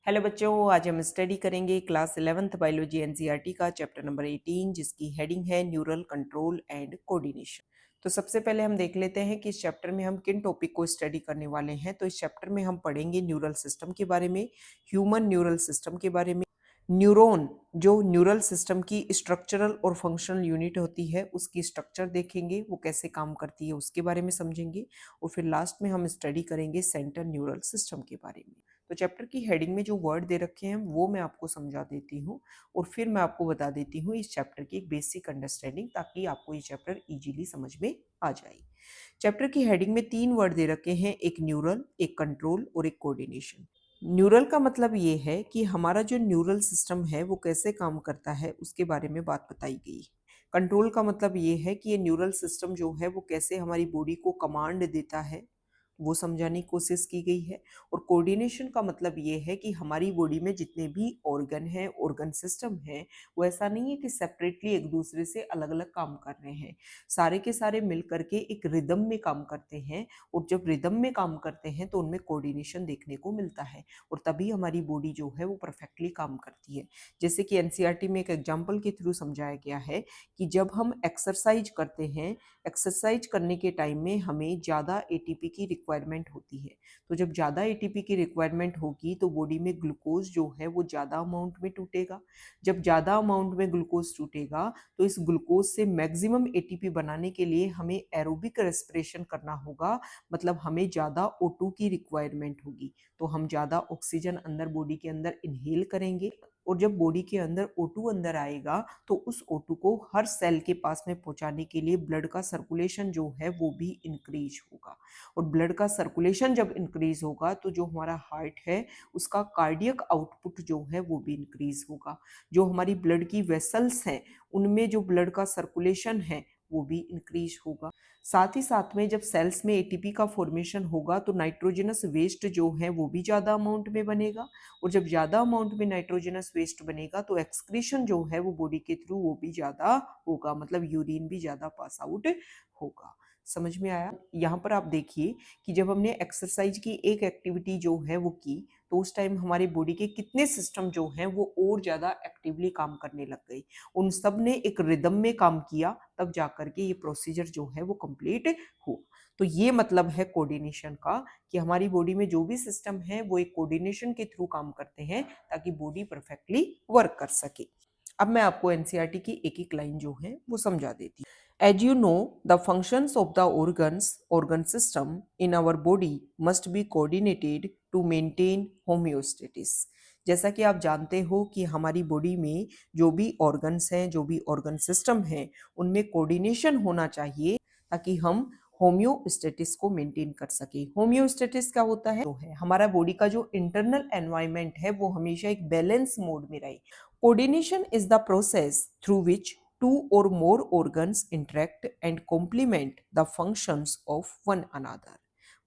Hello बच्चों, आज हम स्टडी करेंगे क्लास 11th बायोलॉजी एनसीईआरटी का चैप्टर नंबर 18 जिसकी हेडिंग है न्यूरल कंट्रोल एंड कोऑर्डिनेशन। तो सबसे पहले हम देख लेते हैं कि इस चैप्टर में हम किन टॉपिक को स्टडी करने वाले हैं। तो इस चैप्टर में हम पढ़ेंगे न्यूरल सिस्टम के बारे में, ह्यूमन न्यूरल सिस्टम के बारे में, न्यूरॉन जो न्यूरल सिस्टम की स्ट्रक्चरल और फंक्शनल यूनिट होती है उसकी स्ट्रक्चर देखेंगे, वो कैसे काम करती है उसके बारे में समझेंगे, और फिर लास्ट में हम स्टडी करेंगे सेंट्रल न्यूरल सिस्टम के बारे में। तो चैप्टर की हेडिंग में जो वर्ड दे रखे हैं वो मैं आपको समझा देती हूँ और फिर मैं आपको बता देती हूँ इस चैप्टर की एक बेसिक अंडरस्टैंडिंग, ताकि आपको ये चैप्टर इजीली समझ में आ जाए। चैप्टर की हेडिंग में 3 वर्ड दे रखे हैं, एक न्यूरल, एक कंट्रोल और एक कोऑर्डिनेशन। न्यूरल का मतलब ये है कि हमारा जो न्यूरल सिस्टम है वो कैसे काम करता है उसके बारे में बात बताई गई। कंट्रोल का मतलब ये है कि ये न्यूरल सिस्टम जो है वो कैसे हमारी बॉडी को कमांड देता है, वो समझाने की कोशिश की गई है। और कोऑर्डिनेशन का मतलब ये है कि हमारी बॉडी में जितने भी ऑर्गन हैं, ऑर्गन सिस्टम हैं, वो ऐसा नहीं है कि सेपरेटली एक दूसरे से अलग अलग काम कर रहे हैं, सारे के सारे मिल करके एक रिदम में काम करते हैं। और जब रिदम में काम करते हैं तो उनमें कोऑर्डिनेशन देखने को मिलता है और तभी हमारी बॉडी जो है वो परफेक्टली काम करती है। जैसे कि एनसीईआरटी में एक एग्जाम्पल के थ्रू समझाया गया है कि जब हम एक्सरसाइज करते हैं, एक्सरसाइज करने के टाइम में हमें ज़्यादा एटीपी की रिक्वायरमेंट होती है। तो जब ज़्यादा एटीपी की रिक्वायरमेंट होगी तो बॉडी में ग्लूकोज जो है वो ज़्यादा अमाउंट में टूटेगा। जब ज़्यादा अमाउंट में ग्लूकोज टूटेगा तो इस ग्लूकोज से मैक्सिमम एटीपी बनाने के लिए हमें एरोबिक रेस्पिरेशन करना होगा, मतलब हमें ज़्यादा O2 की रिक्वायरमेंट होगी। तो हम ज़्यादा ऑक्सीजन अंदर बॉडी के अंदर इनहेल करेंगे और जब बॉडी के अंदर O2 अंदर आएगा तो उस O2 को हर सेल के पास में पहुंचाने के लिए ब्लड का सर्कुलेशन जो है वो भी इंक्रीज होगा। और ब्लड का सर्कुलेशन जब इंक्रीज होगा तो जो हमारा हार्ट है उसका कार्डियक आउटपुट जो है वो भी इंक्रीज होगा। जो हमारी ब्लड की वेसल्स हैं उनमें जो ब्लड का सर्कुलेशन है वो भी इंक्रीज होगा। साथ ही साथ में जब सेल्स में एटीपी का फॉर्मेशन होगा तो नाइट्रोजनस वेस्ट जो है वो भी ज़्यादा अमाउंट में बनेगा। और जब ज़्यादा अमाउंट में नाइट्रोजनस वेस्ट बनेगा तो एक्सक्रीशन जो है वो बॉडी के थ्रू वो भी ज़्यादा होगा, मतलब यूरिन भी ज़्यादा पास आउट होगा। समझ में आया? यहाँ पर आप देखिए कि जब हमने एक्सरसाइज की एक एक्टिविटी जो है वो की तो उस टाइम हमारे बॉडी के कितने सिस्टम जो हैं वो और ज़्यादा एक्टिवली काम करने लग गए, उन सब ने एक रिदम में काम किया, तब जाकर के ये प्रोसीजर जो है वो कंप्लीट हुआ। तो ये मतलब है कोऑर्डिनेशन का कि हमारी बॉडी में जो भी सिस्टम है वो एक कोऑर्डिनेशन के थ्रू काम करते हैं ताकि बॉडी परफेक्टली वर्क कर सके। अब मैं आपको एनसीईआरटी की एक एक लाइन जो है वो समझा देती हूँ। As you know, the functions of the organ system in our body must be coordinated to maintain homeostasis। जैसा कि आप जानते हो कि हमारी बॉडी में जो भी ऑर्गन्स हैं, जो भी ऑर्गन सिस्टम हैं, उनमें कोऑर्डिनेशन होना चाहिए ताकि हम होम्योस्टेटिस को मेंटेन कर सके। होम्योस्टेटिस क्या होता है? तो है हमारा बॉडी का जो इंटरनल एनवायरनमेंट है वो हमेशा एक बैलेंस मोड में रहे। Coordination is the process through which two or more organs interact and complement the functions of one another।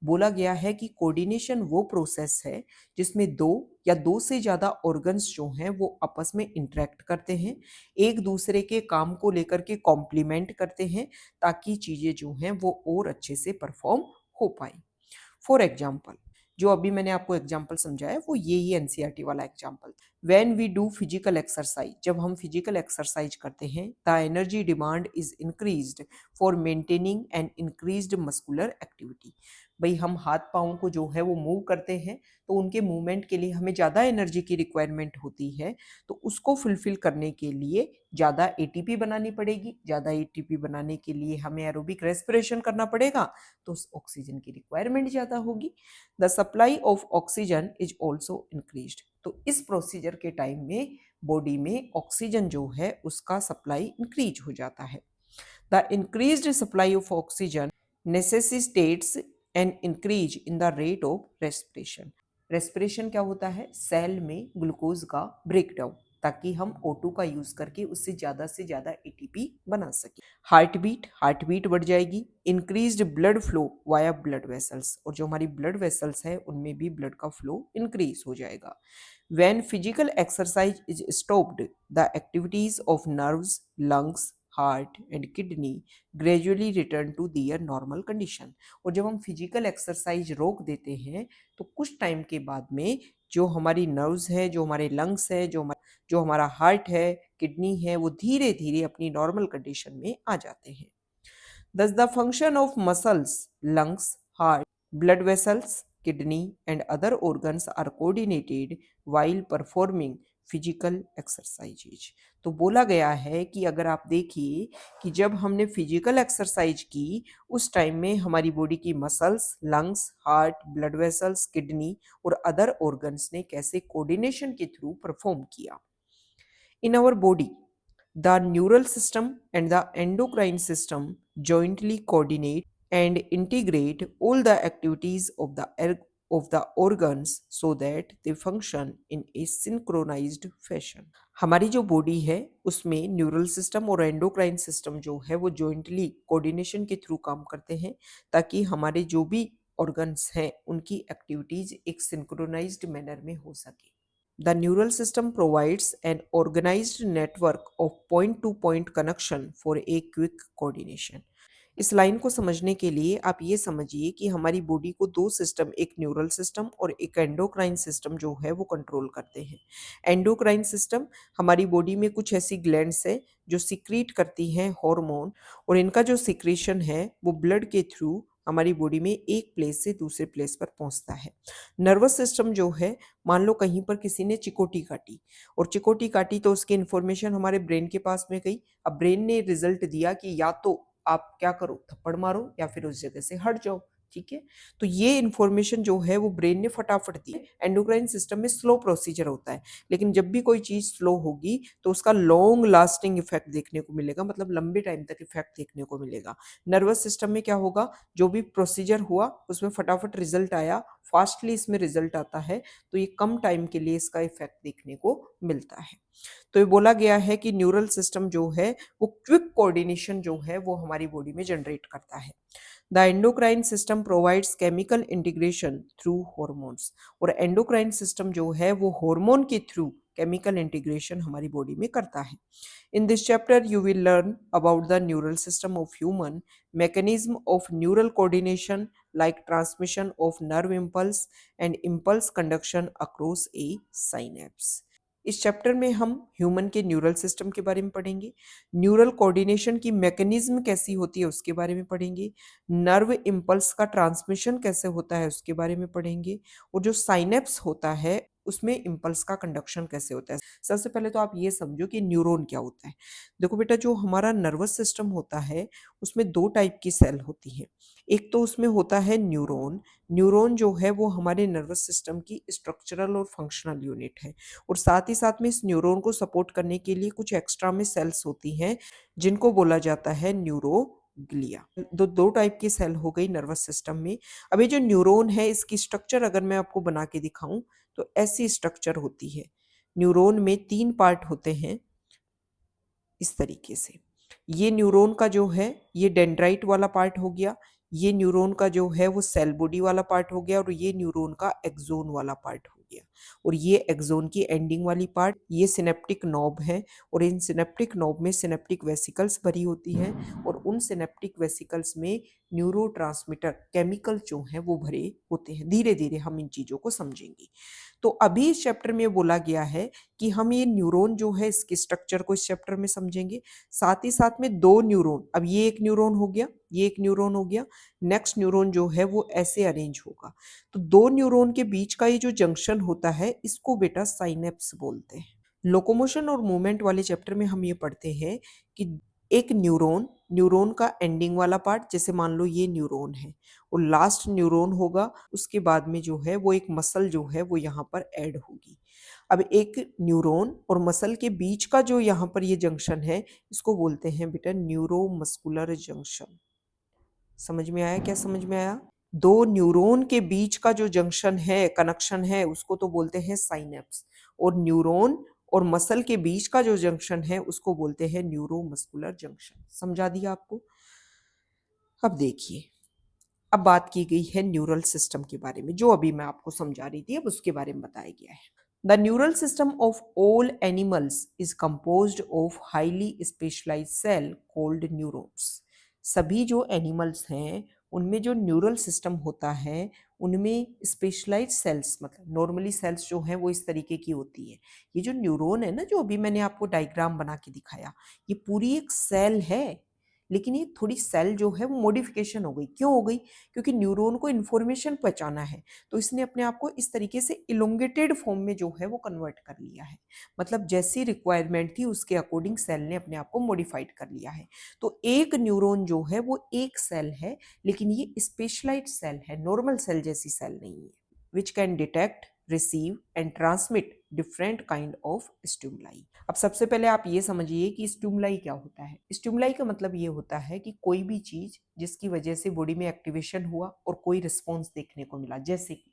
बोला गया है कि कोऑर्डिनेशन वो प्रोसेस है जिसमें दो या दो से ज्यादा ऑर्गन्स जो हैं वो आपस में इंटरेक्ट करते हैं, एक दूसरे के काम को लेकर के कॉम्प्लीमेंट करते हैं ताकि चीजें जो हैं वो और अच्छे से परफॉर्म हो पाए। फॉर एग्जाम्पल, जो अभी मैंने आपको एग्जाम्पल समझाया वो ये ही एनसीईआरटी वाला example. When we do physical exercise, जब हम फिजिकल एक्सरसाइज करते हैं, the energy demand is increased for maintaining and increased muscular activity. भाई हम हाथ पाँव को जो है वो मूव करते हैं तो उनके मूवमेंट के लिए हमें ज़्यादा एनर्जी की रिक्वायरमेंट होती है, तो उसको फुलफिल करने के लिए ज़्यादा एटीपी बनानी पड़ेगी। ज़्यादा एटीपी बनाने के लिए हमें एरोबिक रेस्पिरेशन करना पड़ेगा, तो ऑक्सीजन की रिक्वायरमेंट ज़्यादा होगी। The supply of oxygen is also increased. तो इस प्रोसीजर के टाइम में बॉडी में ऑक्सीजन जो है उसका सप्लाई इंक्रीज हो जाता है। The increased supply of oxygen necessitates an increase in the rate of respiration. Respiration क्या होता है? सेल में ग्लूकोज का ब्रेकडाउन, ताकि हम O2 का यूज करके उससे ज्यादा एटीपी बना सके। हार्ट बीट बढ़ जाएगी। Increased blood flow via blood vessels, और जो हमारी ब्लड वेसल्स है उनमें भी ब्लड का फ्लो इंक्रीज हो जाएगा। When physical exercise is stopped, the activities of nerves, lungs, heart and kidney gradually return to their normal condition. और जब हम फिजिकल एक्सरसाइज रोक देते हैं तो कुछ टाइम के बाद में जो हमारी नर्व्स है, जो हमारे लंग्स है, जो हमारा हार्ट है, किडनी है, वो धीरे धीरे अपनी नॉर्मल कंडीशन में आ जाते हैं। Thus, the function of muscles, lungs, heart, blood vessels, kidney, and other organs are coordinated while performing physical exercises. तो बोला गया है कि अगर आप देखिए कि जब हमने फिजिकल एक्सरसाइज की उस टाइम में हमारी बॉडी की muscles, lungs, heart, blood vessels, kidney और अदर ऑर्गन्स ने कैसे कोऑर्डिनेशन के थ्रू परफॉर्म किया। In our body, the neural system and the endocrine system jointly coordinate and integrate all the activities of the organs so that they function in a synchronized fashion. हमारी जो body है उसमें neural system और endocrine system जो है वो jointly coordination के through काम करते हैं ताकि हमारे जो भी ऑर्गन्स हैं उनकी एक्टिविटीज एक सिंक्रोनाइज्ड मैनर में हो सके। The neural system provides an organized network of point-to-point connection for a quick coordination. इस लाइन को समझने के लिए आप ये समझिए कि हमारी बॉडी को दो सिस्टम, एक न्यूरल सिस्टम और एक एंडोक्राइन सिस्टम जो है वो कंट्रोल करते हैं। एंडोक्राइन सिस्टम हमारी बॉडी में कुछ ऐसी ग्लैंड्स है जो सिक्रीट करती हैं हार्मोन, और इनका जो सिक्रेशन है वो ब्लड के थ्रू हमारी बॉडी में एक प्लेस से दूसरे प्लेस पर पहुंचता है। नर्वस सिस्टम जो है, मान लो कहीं पर किसी ने चिकोटी काटी और चिकोटी काटी तो उसकी इंफॉर्मेशन हमारे ब्रेन के पास में गई। अब ब्रेन ने रिजल्ट दिया कि या तो आप क्या करो, थप्पड़ मारो या फिर उस जगह से हट जाओ। ठीक है, तो ये इंफॉर्मेशन जो है वो ब्रेन ने फटाफट दी। एंडोक्राइन सिस्टम में स्लो प्रोसीजर होता है, लेकिन जब भी कोई चीज स्लो होगी तो उसका लॉन्ग लास्टिंग इफेक्ट देखने को मिलेगा, मतलब लंबे टाइम तक इफेक्ट देखने को मिलेगा। नर्वस सिस्टम में क्या होगा, जो भी प्रोसीजर हुआ उसमें फटाफट रिजल्ट आया, फास्टली इसमें रिजल्ट आता है, तो ये कम टाइम के लिए इसका इफेक्ट देखने को मिलता है। तो ये बोला गया है कि न्यूरल सिस्टम जो है वो क्विक कोऑर्डिनेशन जो है वो हमारी बॉडी में जनरेट करता है। The endocrine system provides chemical integration through hormones, और एंडोक्राइन सिस्टम जो है वो हार्मोन के थ्रू केमिकल इंटीग्रेशन हमारी बॉडी में करता है। In this chapter, you will learn about the neural system of human, mechanism of neural coordination like transmission of nerve impulse and impulse conduction across a synapse. इस chapter में हम human के neural system के बारे में पढ़ेंगे, neural coordination की mechanism कैसी होती है उसके बारे में पढ़ेंगे, नर्व इम्पल्स का ट्रांसमिशन कैसे होता है उसके बारे में पढ़ेंगे, और जो साइनेप्स होता है उसमें इम्पल्स का कंडक्शन कैसे होता है। सबसे पहले तो आप ये समझो कि न्यूरॉन क्या होता है। देखो बेटा, जो हमारा नर्वस सिस्टम होता है उसमें दो टाइप की सेल होती है। एक तो उसमें होता है न्यूरॉन। न्यूरॉन जो है वो हमारे नर्वस सिस्टम की स्ट्रक्चरल और फंक्शनल यूनिट है, और साथ ही साथ में इस न्यूरॉन को सपोर्ट करने के लिए कुछ एक्स्ट्रा में सेल्स होती हैं जिनको बोला जाता है न्यूरोग्लिया। दो टाइप की सेल हो गई नर्वस सिस्टम में। अब ये जो न्यूरॉन है इसकी स्ट्रक्चर अगर मैं आपको बना के दिखाऊं तो ऐसी स्ट्रक्चर होती है। न्यूरॉन में 3 पार्ट होते हैं इस तरीके से। ये न्यूरॉन का जो है ये डेंड्राइट वाला पार्ट हो गया, ये न्यूरॉन का जो है वो सेल बॉडी वाला पार्ट हो गया, और ये न्यूरॉन का एक्सोन वाला पार्ट हो गया, और ये एक्सोन की एंडिंग वाली पार्ट ये सिनेप्टिक नोब है, और इन सिनेप्टिक नोब में सिनेप्टिक वेसिकल्स भरी होती हैं, और उन सिनेप्टिक वेसिकल्स में न्यूरोट्रांसमीटर केमिकल जो हैं वो भरे होते हैं। धीरे धीरे हम इन चीज़ों को समझेंगे। तो अभी इस चैप्टर में बोला गया है कि हम ये न्यूरॉन जो है इसके स्ट्रक्चर को इस चैप्टर में समझेंगे, साथ ही साथ में दो न्यूरॉन, अब ये एक न्यूरॉन हो गया, ये एक न्यूरॉन हो गया, नेक्स्ट न्यूरॉन जो है वो ऐसे अरेंज होगा। तो दो न्यूरॉन के बीच का ये जो जंक्शन होता है इसको बेटा साइनेप्स बोलते हैं। लोकोमोशन और मूवमेंट वाले चैप्टर में हम ये पढ़ते हैं कि एक न्यूरॉन, न्यूरॉन का एंडिंग वाला पार्ट, जैसे मान लो ये न्यूरॉन है और लास्ट न्यूरॉन होगा, उसके बाद में जो है वो एक मसल जो है वो यहाँ पर ऐड होगी। अब एक न्यूरॉन और मसल के बीच का जो यहाँ पर ये जंक्शन है इसको बोलते हैं बेटा न्यूरोमस्कुलर जंक्शन। समझ में आया? क्या समझ में आया? दो न्यूरॉन के बीच का जो जंक्शन है, कनेक्शन है, उसको तो बोलते हैं साइनेप्स, और न्यूरॉन और मसल के बीच का जो जंक्शन है उसको बोलते हैं न्यूरोमस्कुलर जंक्शन। समझा दिया आपको? अब देखिए, अब बात की गई है न्यूरल सिस्टम के बारे में, जो अभी मैं आपको समझा रही थी, अब उसके बारे में बताया गया है। The neural system of all animals is composed of highly specialised cell called neurons. सभी जो एनिमल्स हैं उनमें जो न्यूरल सिस्टम होता है उनमें स्पेशलाइज्ड सेल्स, मतलब नॉर्मली सेल्स जो हैं वो इस तरीके की होती है। ये जो न्यूरॉन है ना, जो अभी मैंने आपको डायग्राम बना के दिखाया, ये पूरी एक सेल है, लेकिन ये थोड़ी सेल जो है वो मॉडिफिकेशन हो गई। क्यों हो गई? क्योंकि न्यूरॉन को इन्फॉर्मेशन पहुंचाना है, तो इसने अपने आप को इस तरीके से इलोंगेटेड फॉर्म में जो है वो कन्वर्ट कर लिया है। मतलब जैसी रिक्वायरमेंट थी उसके अकॉर्डिंग सेल ने अपने आप को मॉडिफाइड कर लिया है। तो एक न्यूरॉन जो है वो एक सेल है, लेकिन ये स्पेशलाइज्ड सेल है, नॉर्मल सेल जैसी सेल नहीं है। Which can detect, receive and transmit different kind of stimuli. अब सबसे पहले आप ये समझिए कि स्टिमुलाई क्या होता है। स्टिमुलाई का मतलब ये होता है कि कोई भी चीज जिसकी वजह से बॉडी में एक्टिवेशन हुआ और कोई रिस्पॉन्स देखने को मिला। जैसे कि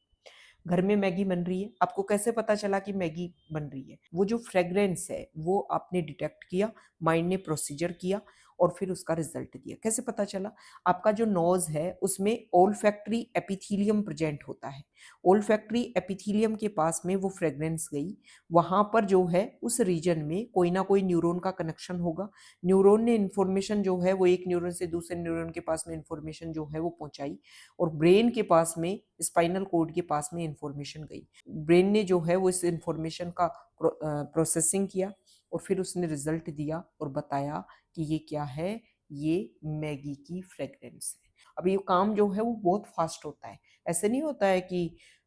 घर में मैगी बन रही है, आपको कैसे पता चला कि मैगी बन रही है? वो जो फ्रेग्रेंस है वो आपने डिटेक्ट किया, माइंड ने प्रोसीजर किया और फिर उसका रिजल्ट दिया। कैसे पता चला? आपका जो नोज है उसमें ओल्फैक्टरी एपिथेलियम प्रेजेंट होता है। ओल्फैक्टरी एपिथेलियम के पास में वो फ्रेग्रेंस गई, वहां पर जो है उस रीजन में कोई ना कोई न्यूरॉन का कनेक्शन होगा। न्यूरॉन ने इन्फॉर्मेशन जो है वो एक न्यूरॉन से दूसरे न्यूरॉन के पास में इन्फॉर्मेशन जो है वो पहुंचाई, और ब्रेन के पास में, स्पाइनल कोड के पास में इंफॉर्मेशन गई। ब्रेन ने जो है वो इस इंफॉर्मेशन का प्रोसेसिंग किया और फिर उसने रिजल्ट दिया और बताया कि ये क्या है, ये मैगी की फ्रेग्रेंस है। अब ये काम जो है वो बहुत फास्ट होता है। ऐसे नहीं होता है कि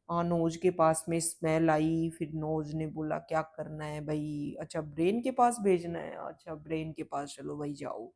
नोज के पास में स्मेल आई, फिर नोज ने बोला क्या करना है भाई, अच्छा ब्रेन के पास भेजना है, अच्छा ब्रेन के पास चलो भाई जाओ।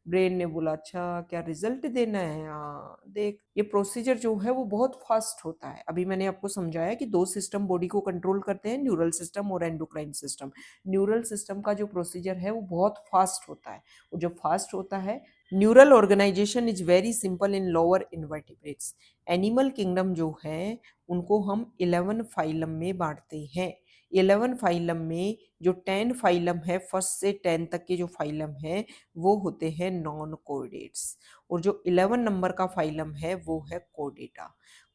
ब्रेन ने बोला अच्छा क्या रिजल्ट देना है, हाँ देख। ये प्रोसीजर जो है वो बहुत फास्ट होता है। अभी मैंने आपको समझाया कि दो सिस्टम बॉडी को कंट्रोल करते हैं, न्यूरल सिस्टम और एंडोक्राइन सिस्टम। न्यूरल सिस्टम का जो प्रोसीजर है वो बहुत फास्ट होता है, और जब फास्ट होता है, neural organisation is very simple in lower invertebrates. Animal kingdom जो है उनको हम 11 फाइलम में बांटते हैं। 11 फाइलम में जो 10 फाइलम है, फर्स्ट से 10 तक के जो फाइलम है वो होते हैं नॉन कोर्डेट्स, और जो 11 नंबर का फाइलम है वो है कोर्डेटा।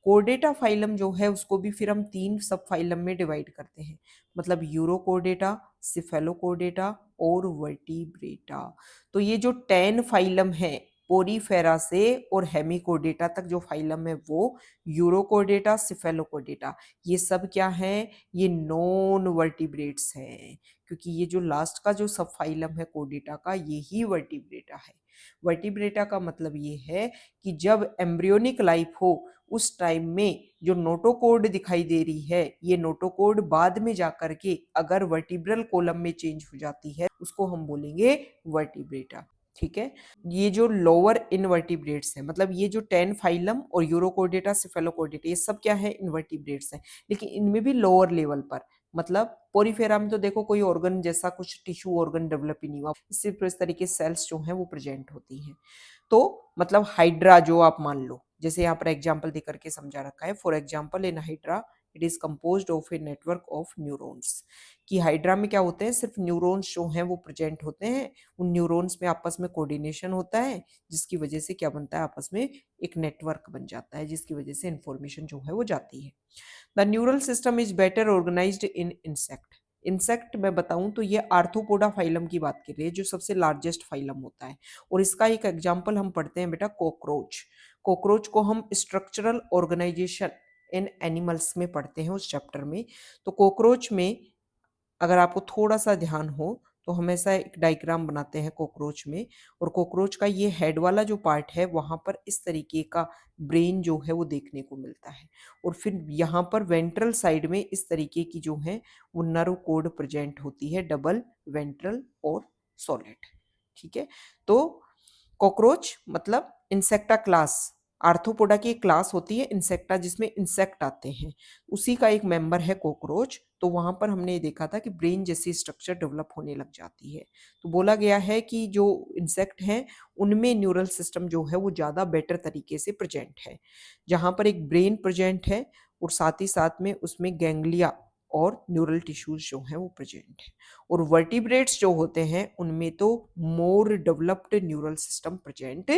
कोर्डेटा फाइलम जो है उसको भी फिर हम 3 सब फाइलम में डिवाइड करते हैं, मतलब यूरोकोर्डेटा, सिफेलोकोर्डेटा और वर्टिब्रेटा। तो ये जो 10 फाइलम है, पोरीफेरा से और हेमिकोर्डेटा तक जो फाइलम है वो यूरोकोर्डेटा, सिफेलोकोर्डेटा, ये सब क्या है? ये नॉन वर्टिब्रेट्स हैं, क्योंकि ये जो लास्ट का जो सब फाइलम है कोर्डेटा का, ये ही वर्टिब्रेटा है। वर्टिब्रेटा का मतलब ये है कि जब एम्ब्रियोनिक लाइफ हो उस टाइम में जो नोटोकोड दिखाई दे रही है, ये नोटोकोड बाद में जाकर के अगर वर्टिब्रल कॉलम में चेंज हो जाती है उसको हम बोलेंगे वर्टिब्रेटा। ठीक है। ये जो लोअर इनवर्टिब्रेट्स है, मतलब ये जो 10 फाइलम और यूरोकोर्डेटा, सिफेलोकोर्डेटा, ये सब क्या है? इनवर्टिब्रेट्स हैं, लेकिन इनमें भी लोअर लेवल पर। मतलब पोरीफेरा में तो देखो कोई ऑर्गन जैसा कुछ टिश्यू ऑर्गन डेवलप ही नहीं हुआ, सिर्फ इस तरीके सेल्स जो हैं वो प्रेजेंट होती हैं। तो मतलब हाइड्रा जो आप मान लो, जैसे यहाँ पर एग्जांपल दे करके समझा रखा है, for example in hydra it is composed of a network of neurons. कि हाइड्रा में क्या होते हैं? सिर्फ न्यूरॉन्स जो हैं वो प्रेजेंट होते हैं, उन न्यूरॉन्स में आपस में कोऑर्डिनेशन होता है, जिसकी वजह से क्या बनता है? आपस में एक नेटवर्क बन जाता है, जिसकी वजह से इंफॉर्मेशन जो है वो जाती है। The neural system is better organised in insect. Insect मैं बताऊं तो ये आर्थ्रोपोडा फाइलम की बात कर रही है, जो सबसे लार्जेस्ट फाइलम होता है। और इसका एक एग्जांपल हम पढ़ते हैं बेटा, कॉकरोच। कॉकरोच को हम स्ट्रक्चरल ऑर्गेनाइजेशन इन एनिमल्स में पढ़ते हैं उस चैप्टर में। तो कॉकरोच में अगर आपको थोड़ा सा ध्यान हो तो हमेशा एक डायग्राम बनाते हैं कॉकरोच में, और कॉकरोच का ये हेड वाला जो पार्ट है वहां पर इस तरीके का ब्रेन जो है वो देखने को मिलता है, और फिर यहाँ पर वेंट्रल साइड में इस तरीके की जो है वो नर्व कोड प्रेजेंट होती है, डबल वेंट्रल और सॉलिड। ठीक है। तो कॉकरोच मतलब इंसेक्टा क्लास, आर्थ्रोपोडा की एक क्लास होती है इंसेक्टा जिसमें इंसेक्ट आते हैं, उसी का एक मेंबर है कॉकरोच। तो वहां पर हमने ये देखा था कि ब्रेन जैसी स्ट्रक्चर डेवलप होने लग जाती है। तो बोला गया है कि जो इंसेक्ट हैं उनमें न्यूरल सिस्टम जो है वो ज़्यादा बेटर तरीके से प्रेजेंट है, जहाँ पर एक ब्रेन प्रेजेंट है और साथ ही साथ में उसमें गैंग्लिया और न्यूरल टिश्यूज जो हैं वो प्रेजेंट है। और वर्टिब्रेट्स जो होते हैं उनमें तो more developed neural system present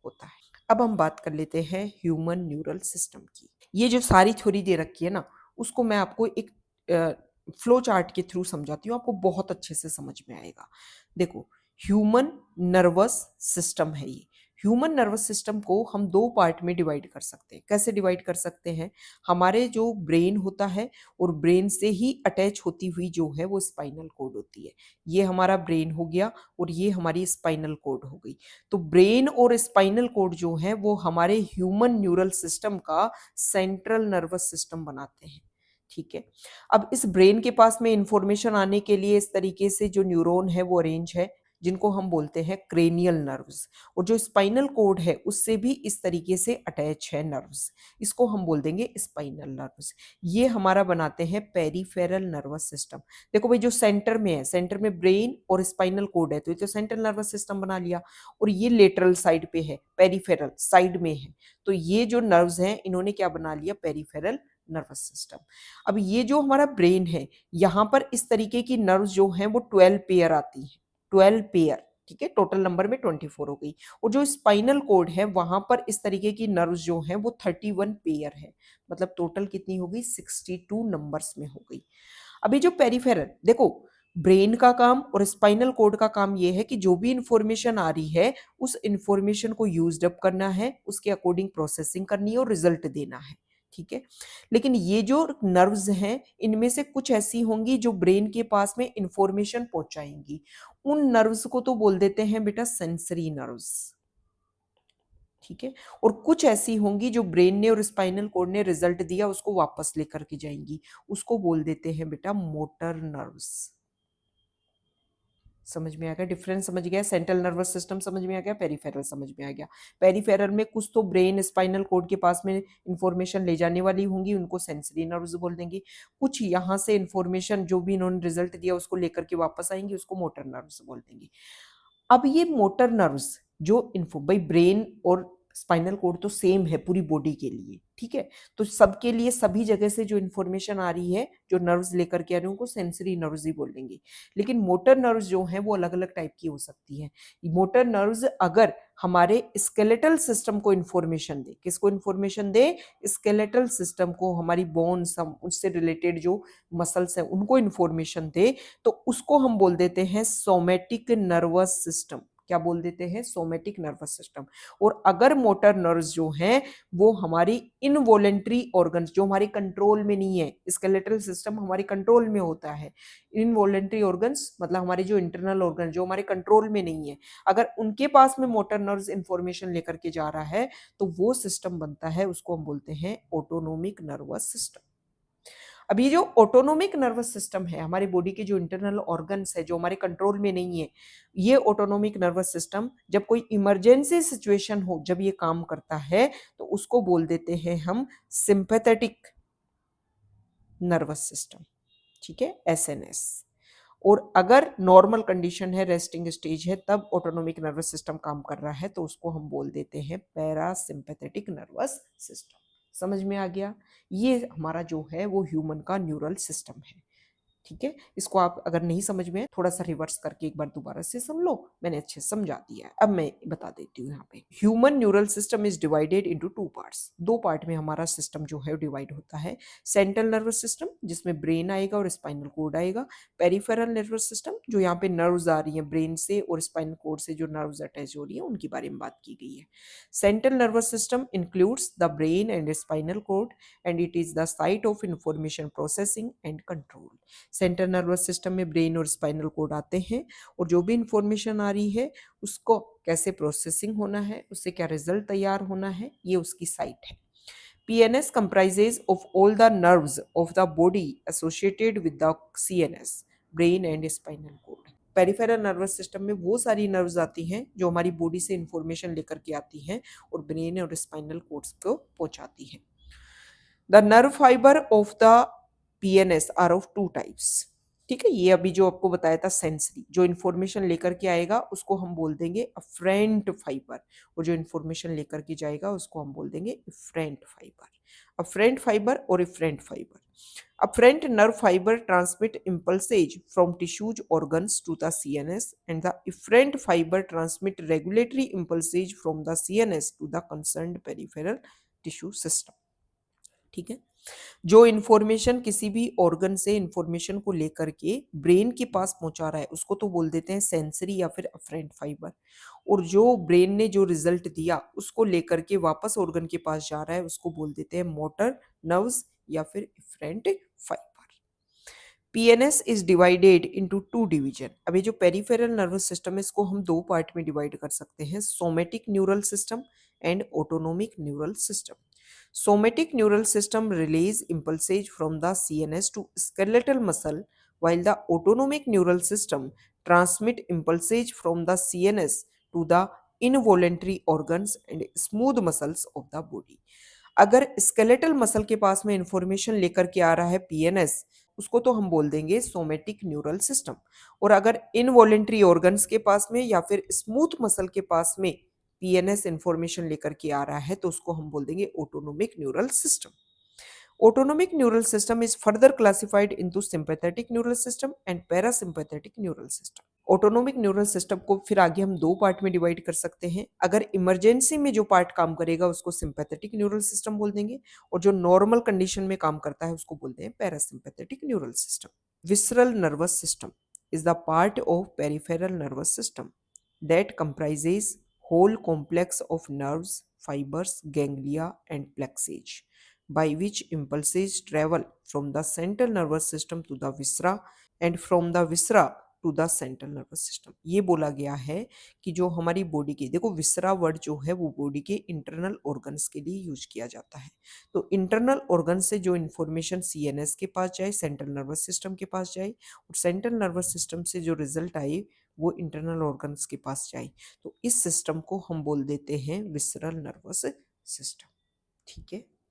होता है। अब हम बात कर लेते हैं ह्यूमन न्यूरल सिस्टम की। ये जो सारी थ्योरी दे रखी है ना, उसको मैं आपको एक फ्लो चार्ट के थ्रू समझाती हूँ, आपको बहुत अच्छे से समझ में आएगा। देखो, ह्यूमन नर्वस सिस्टम है ये। ह्यूमन नर्वस सिस्टम को हम दो पार्ट में डिवाइड कर सकते हैं। कैसे डिवाइड कर सकते हैं? हमारे जो ब्रेन होता है और ब्रेन से ही अटैच होती हुई जो है वो स्पाइनल कोड होती है। ये हमारा ब्रेन हो गया और ये हमारी स्पाइनल कोड हो गई। तो ब्रेन और स्पाइनल कोड जो है वो हमारे ह्यूमन न्यूरल सिस्टम का सेंट्रल नर्वस सिस्टम बनाते हैं। ठीक है। अब इस ब्रेन के पास में इंफॉर्मेशन आने के लिए इस तरीके से जो न्यूरॉन है वो अरेंज है, जिनको हम बोलते हैं क्रेनियल नर्व्स। और जो स्पाइनल कोड है उससे भी इस तरीके से अटैच है नर्व्स, इसको हम बोल देंगे स्पाइनल नर्व्स। ये हमारा बनाते हैं पेरिफेरल नर्वस सिस्टम। देखो भाई, जो सेंटर में है, सेंटर में ब्रेन और स्पाइनल कोड है, तो ये तो सेंट्रल नर्वस सिस्टम बना लिया। और ये लेटरल साइड पे है, पेरिफेरल साइड में है, तो ये जो नर्व्स हैं इन्होंने क्या बना लिया? Peripheral nervous system. अब ये जो हमारा ब्रेन है, यहाँ पर इस तरीके की नर्व्स जो हैं वो 12 पेयर आती हैं, 12 पेयर। ठीक है, टोटल नंबर में 24 हो गई। और जो स्पाइनल कोड है वहां पर इस तरीके की नर्व्स जो हैं वो 31 पेयर है, मतलब टोटल कितनी हो गई? 62 नंबर्स में हो गई। अभी जो पेरिफेरल, देखो ब्रेन का काम और स्पाइनल कोड का काम ये है कि जो भी इंफॉर्मेशन आ रही है उस इंफॉर्मेशन को यूज्ड अप करना है, उसके अकॉर्डिंग प्रोसेसिंग करनी है और रिजल्ट देना है। ठीक है। लेकिन ये जो नर्व्स हैं इनमें से कुछ ऐसी होंगी जो ब्रेन के पास में इंफॉर्मेशन पहुंचाएंगी। उन नर्व्स को तो बोल देते हैं बेटा सेंसरी नर्व्स। ठीक है। और कुछ ऐसी होंगी जो ब्रेन ने और स्पाइनल कोड ने रिजल्ट दिया उसको वापस लेकर के जाएंगी, उसको बोल देते हैं बेटा मोटर नर्व्स। समझ में आ गया डिफरेंस? समझ गया? सेंट्रल नर्वस सिस्टम समझ में आ गया, पेरिफेरल समझ में आ गया। पेरिफेरल में कुछ तो ब्रेन स्पाइनल कोड के पास में इंफॉर्मेशन ले जाने वाली होंगी, उनको सेंसरी नर्व्स बोल देंगे। कुछ यहाँ से इंफॉर्मेशन जो भी इन्होंने रिजल्ट दिया उसको लेकर के वापस आएंगे, उसको मोटर नर्व्स बोल देंगे। अब ये मोटर नर्व्स जो इन्फो, भाई ब्रेन और स्पाइनल कोड तो सेम है पूरी बॉडी के लिए, ठीक है, तो सबके लिए सभी जगह से जो इन्फॉर्मेशन आ रही है, जो नर्व्स लेकर के आ रही है, उनको सेंसरी नर्व्स ही बोल देंगे। लेकिन मोटर नर्व्स जो हैं वो अलग अलग टाइप की हो सकती हैं। मोटर नर्व्स अगर हमारे स्केलेटल सिस्टम को इन्फॉर्मेशन दे, किसको इन्फॉर्मेशन दे? स्केलेटल सिस्टम को, हमारी बोन्स, उससे रिलेटेड जो मसल्स हैं उनको इन्फॉर्मेशन दे, तो उसको हम बोल देते हैं सोमेटिक नर्वस सिस्टम। क्या बोल देते हैं? Somatic nervous system. और अगर मोटर नर्व्स जो हैं वो हमारी इनवॉलेंट्री ऑर्गन्स, जो हमारे कंट्रोल में नहीं है, स्केलेटल सिस्टम हमारे कंट्रोल में होता है, इनवॉलेंट्री ऑर्गन्स मतलब हमारे जो इंटरनल ऑर्गन जो हमारे कंट्रोल में नहीं है, अगर उनके पास में मोटर नर्व्स इंफॉर्मेशन लेकर के जा रहा है तो वो सिस्टम बनता है, उसको हम बोलते हैं ऑटोनोमिक नर्वस सिस्टम। अब ये जो ऑटोनोमिक नर्वस सिस्टम है, हमारी बॉडी के जो इंटरनल ऑर्गन्स है जो हमारे कंट्रोल में नहीं है, ये ऑटोनोमिक नर्वस सिस्टम जब कोई इमरजेंसी सिचुएशन हो, जब ये काम करता है तो उसको बोल देते हैं हम सिंपैथेटिक नर्वस सिस्टम। ठीक है, एसएनएस। और अगर नॉर्मल कंडीशन है, रेस्टिंग स्टेज है, तब ऑटोनोमिक नर्वस सिस्टम काम कर रहा है तो उसको हम बोल देते हैं पैरासिम्पैथेटिक नर्वस सिस्टम। समझ में आ गया? ये हमारा जो है वो ह्यूमन का न्यूरल सिस्टम है। ठीक है, इसको आप अगर नहीं समझ में थोड़ा सा रिवर्स करके एक बार दोबारा से सुन लो, मैंने अच्छे समझा दिया है। अब मैं बता देती हूँ यहाँ पे, human neural system is divided into two parts. दो पार्ट में हमारा सिस्टम जो है डिवाइड होता है। सेंट्रल नर्वस सिस्टम जिसमें ब्रेन आएगा और स्पाइनल कोड आएगा। पेरिफेरल नर्वस सिस्टम जो यहाँ पे नर्व्स आ रही है ब्रेन से और स्पाइनल कोड से, जो नर्व्स अटैच हो रही है उनके बारे में बात की गई है। Central nervous system includes the brain and spinal cord and it is the site of information processing and control. Central nervous system में ब्रेन और स्पाइनल कोड आते हैं और जो भी इंफॉर्मेशन आ रही है उसको कैसे प्रोसेसिंग होना है, उससे क्या रिजल्ट तैयार होना है, ये उसकी साइट है। PNS comprises of all the nerves of the body associated with the CNS, brain and spinal cord. Peripheral nervous system में वो सारी नर्व्स आती हैं जो हमारी बॉडी से इंफॉर्मेशन लेकर के आती हैं और ब्रेन और स्पाइनल कोड्स को पहुंचाती हैं। The nerve fibre of the PNS are of two types. ठीक है, ये अभी जो आपको बताया था सेंसरी, जो इन्फॉर्मेशन लेकर के आएगा उसको हम बोल देंगे अफ्रेंट फाइबर, और जो इन्फॉर्मेशन लेकर के जाएगा उसको हम बोल देंगे इफ्रेंट फाइबर। अफ्रेंट फाइबर और efferent fibre. Afferent nerve fibre transmit impulses from tissues organs to the CNS and the efferent fiber transmit regulatory impulses from the CNS to the concerned peripheral tissue system. ठीक है, जो information किसी भी organ से information को लेकर के brain के पास पहुंचा रहा है उसको तो बोल देते हैं सेंसरी या फिर अफरेंट फाइबर, और जो ब्रेन ने जो रिजल्ट दिया उसको लेकर के वापस ऑर्गन के पास जा रहा है उसको बोल देते हैं मोटर नर्व्स या फिर afferent fibre. PNS is divided into two division. अब ये जो पेरिफेरल नर्वस सिस्टम है इसको हम दो पार्ट में डिवाइड कर सकते हैं, somatic neural system and autonomic neural system. Somatic neural system release impulses from the CNS to skeletal muscle, while the autonomic neural system transmit impulses from the CNS to the involuntary organs and smooth muscles of the body। अगर skeletal muscle के पास में information लेकर के आ रहा है PNS, उसको तो हम बोल देंगे सोमेटिक न्यूरल सिस्टम, और अगर इनवॉलेंट्री ऑर्गन्स के पास में या फिर स्मूथ मसल के पास में पीएनएस इंफॉर्मेशन लेकर के आ रहा है तो उसको हम बोल देंगे autonomic neural system. Autonomic neural system is further classified into sympathetic neural system and parasympathetic neural system। Autonomic neural system को फिर आगे हम दो पार्ट में डिवाइड कर सकते हैं। अगर इमरजेंसी में जो पार्ट काम करेगा उसको सिंपैथेटिक न्यूरल सिस्टम बोल देंगे, और जो नॉर्मल कंडीशन में काम करता है उसको बोलते हैं parasympathetic neural system. Visceral nervous system is the part of peripheral nervous system that comprises whole complex of nerves, fibers, ganglia and plexage, by which impulses travel from the central nervous system to the viscera and from the viscera to the central nervous system. ये बोला गया है कि जो हमारी body की, देखो विसरा word जो है वो बॉडी के इंटरनल ऑर्गन्स के लिए यूज किया जाता है, तो इंटरनल ऑर्गन से जो इन्फॉर्मेशन सीएनएस के पास जाए, सेंट्रल नर्वस सिस्टम के पास जाए, और सेंट्रल नर्वस सिस्टम से जो रिजल्ट आए वो इंटरनल ऑर्गन्स के पास जाए, तो इस सिस्टम को हम बोल देते हैं विसरल नर्वस सिस्टम। ठीक है।